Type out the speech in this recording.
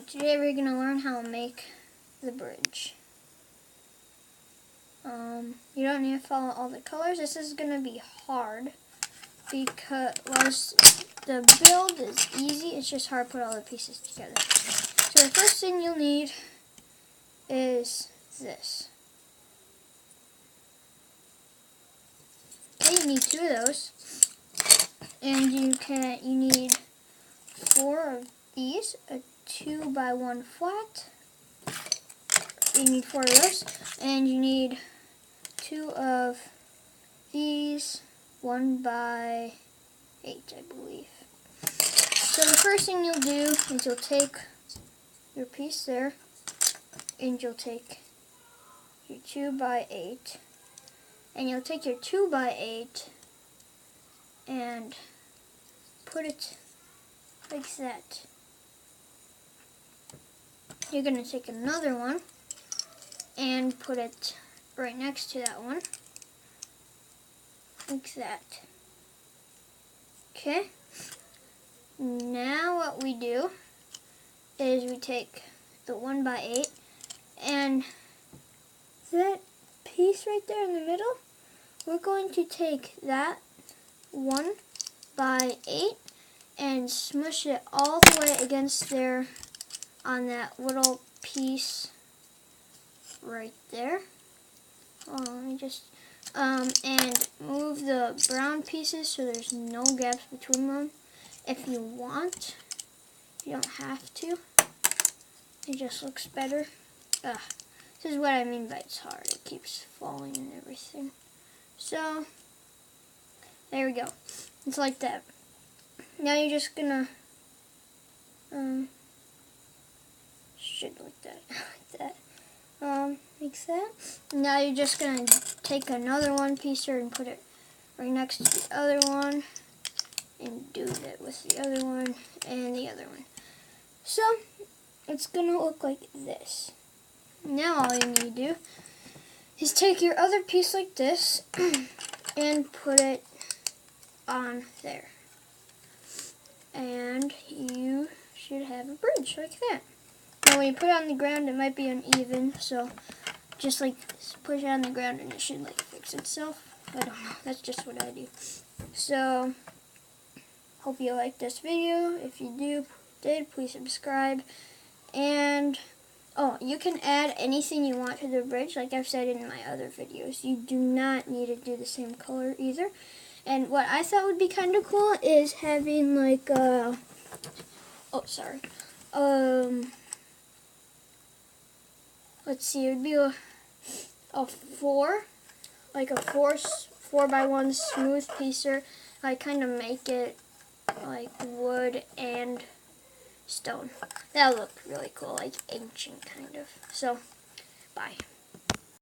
today we're going to learn how to make the bridge. You don't need to follow all the colors. This is going to be hard because the build is easy. It's just hard to put all the pieces together. So the first thing you'll need is this. Okay, you need 2 of those. And you need 4 of these, a 2x1 flat. You need 4 of those, and you need 2 of these, 1x8, I believe. So the first thing you'll do is you'll take your piece there, and you'll take your 2x8, and you'll take your 2x8 and put it like that. You're going to take another one and put it right next to that one, like that. Okay, now what we do is we take the 1x8 and that piece right there in the middle, we're going to take that 1x8 and smush it all the way against there on that little piece right there. Let me just and move the brown pieces so there's no gaps between them. If you want, you don't have to. It just looks better. This is what I mean by it's hard. It keeps falling and everything. So there we go. It's like that. Now you're just gonna should like that, like that. Like that. Now you're just gonna take another one piecer and put it right next to the other one, and do that with the other one and the other one. So it's gonna look like this. Now all you need to do is take your other piece like this and put it on there. And you should have a bridge like that. Now when you put it on the ground, it might be uneven, so just like this, push it on the ground and it should like fix itself. I don't know, that's just what I do. So, hope you liked this video. If you did, please subscribe. And, you can add anything you want to the bridge, like I've said in my other videos. You do not need to do the same color either. And what I thought would be kind of cool is having like let's see, it would be a 4, like a 4x1 smooth piecer. I kind of make it like wood and stone. That would look really cool, like ancient kind of. So, bye.